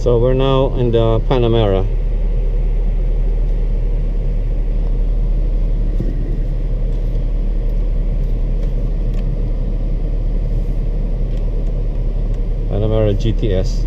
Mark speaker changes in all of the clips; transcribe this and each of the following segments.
Speaker 1: So we're now in the Panamera. Panamera GTS.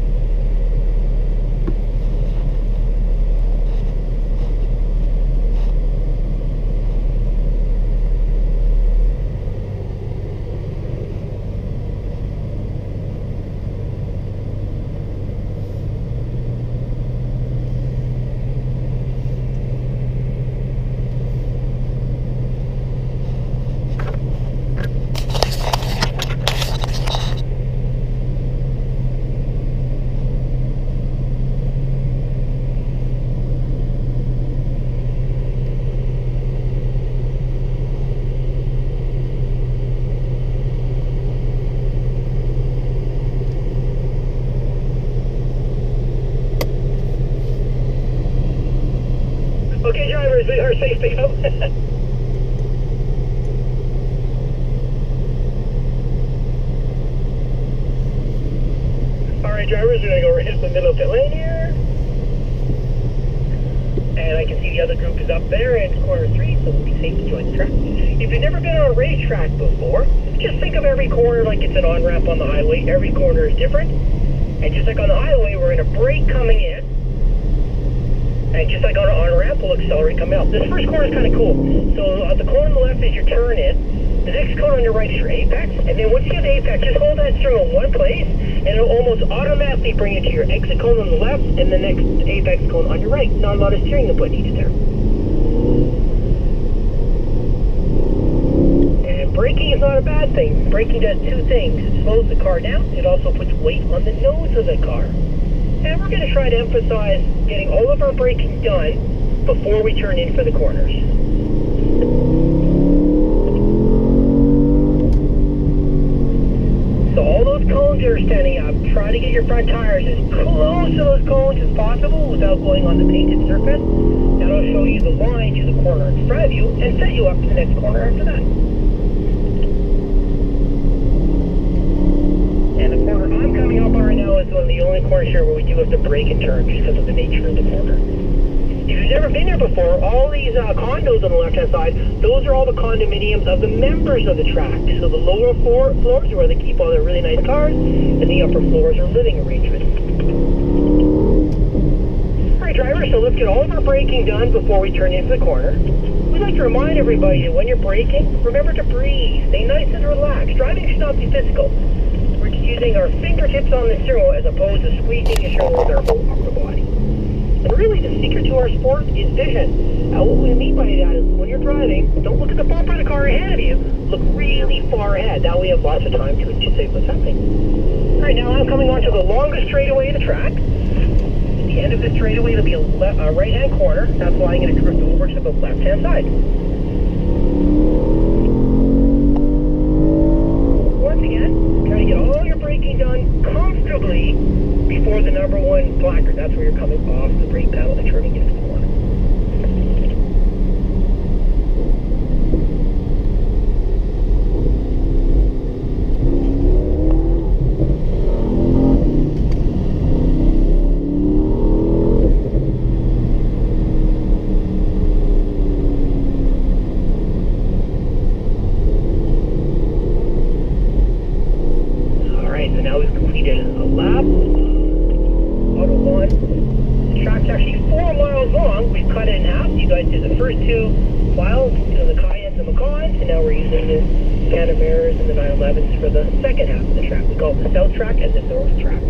Speaker 2: Okay, drivers, we are safe to go. Alright, drivers, we're going to go right in the middle of the lane here. And I can see the other group is up there in corner 3, so we'll be safe to join the track. If you've never been on a racetrack before, just think of every corner like it's an on-ramp on the highway. Every corner is different. And just like on the highway, we're going to brake coming in. And just like on an on-ramp, we'll accelerate coming out. This first corner is kind of cool. So the corner on the left is your turn in. The next corner on your right is your apex. And then once you get the apex, just hold that steering in one place, and it'll almost automatically bring you to your exit cone on the left and the next apex cone on your right. Not a lot of steering input needed there. And braking is not a bad thing. Braking does two things. It slows the car down. It also puts weight on the nose of the car. And we're going to try to emphasize getting all of our braking done before we turn in for the corners. So all those cones that are standing up, try to get your front tires as close to those cones as possible without going on the painted surface. That'll show you the line to the corner in front of you and set you up for the next corner after that. And the corner I'm coming up on right now is one of the only corners here where we do have to brake and turn just because of the nature of the corner. If you've never been here before, all these condos on the left-hand side, those are all the condominiums of the members of the track. So the lower floors are where they keep all their really nice cars, and the upper floors are living arrangements. Alright drivers, so let's get all of our braking done before we turn into the corner. We'd like to remind everybody that when you're braking, remember to breathe, stay nice and relaxed. Driving should not be physical. We're just using our fingertips on the steering wheel as opposed to squeezing the steering wheel with our whole upper body. And really, the secret to our sport is vision. Now, what we mean by that is when you're driving, don't look at the bumper of the car ahead of you. Look really far ahead. That way we have lots of time to anticipate what's happening. All right, now I'm coming onto the longest straightaway of the track. At the end of this straightaway, there'll be a right-hand corner. That's why I'm going to drift over to the left-hand side. Once again, try to get all your braking done comfortably before the number 1 placard. That's where you're coming off the brake pedal and turning into the corner. Alright, so now we've completed a lap. Autobahn. The track's actually 4 miles long. We've cut it in half. You guys did the first 2 miles, the Cayennes and Macans, and now we're using the Panameras and the 911s for the second half of the track. We call it the South Track and the North Track.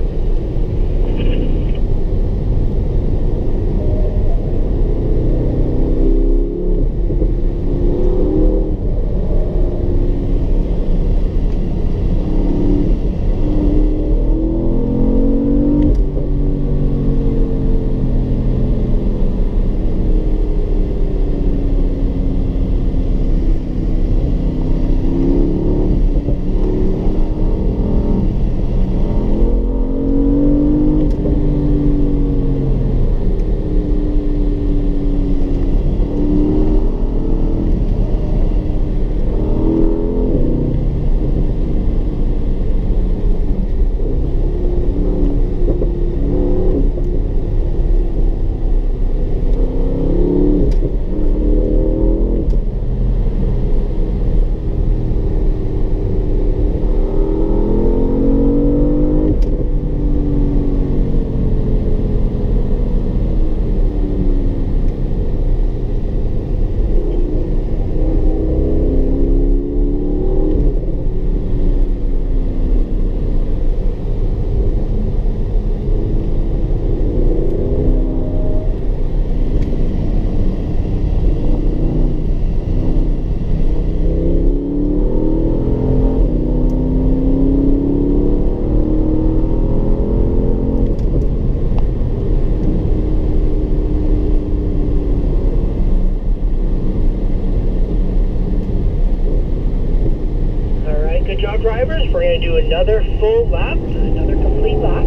Speaker 2: going to do another full lap, another complete lap.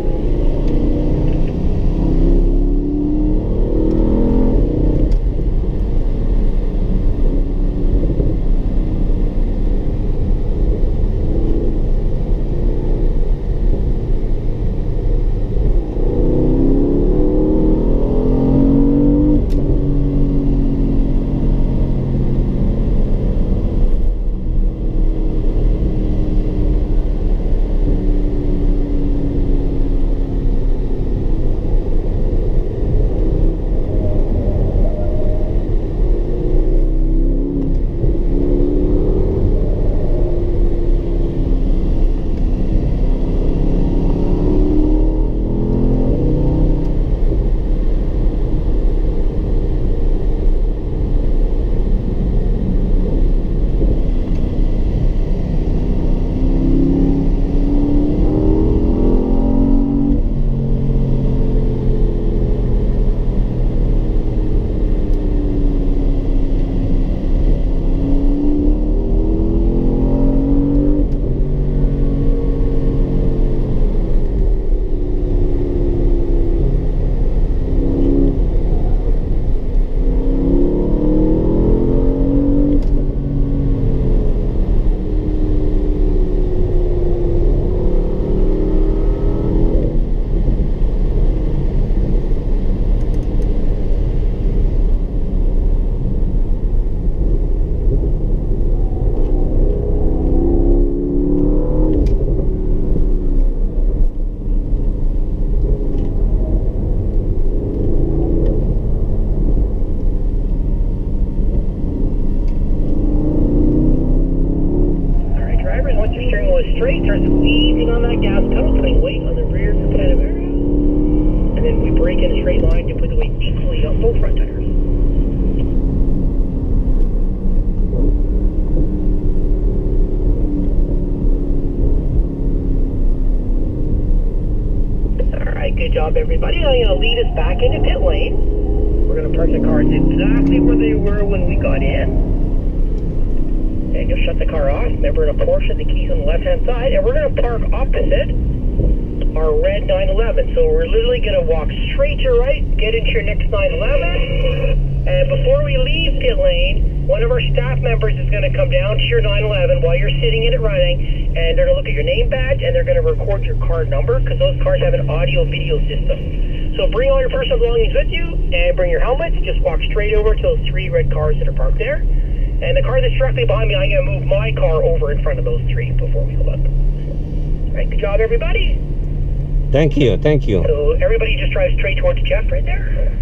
Speaker 2: Straight, start squeezing on that gas pedal, putting weight on the rear of the Panamera. And then we brake in a straight line to put the weight equally on both front tires. Alright, good job everybody. I'm going to lead us back into pit lane. We're going to park the cars exactly where they were when we got in. And you'll shut the car off. Remember, in a Porsche, the keys on the left-hand side. And we're going to park opposite our red 911. So we're literally going to walk straight to your right, get into your next 911. And before we leave pit lane, one of our staff members is going to come down to your 911 while you're sitting in it running. And they're going to look at your name badge, and they're going to record your car number, because those cars have an audio-video system. So bring all your personal belongings with you, and bring your helmets. Just walk straight over to those 3 red cars that are parked there. And the car that's directly behind me, I'm going to move my car over in front of those 3 before we go up. All right, good job, everybody.
Speaker 1: Thank you, thank you.
Speaker 2: So everybody just drive straight towards Jeff right there.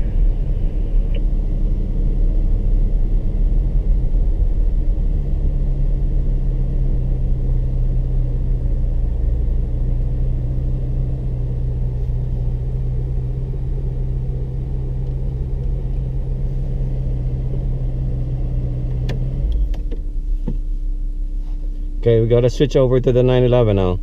Speaker 1: Okay, we gotta switch over to the 911 now.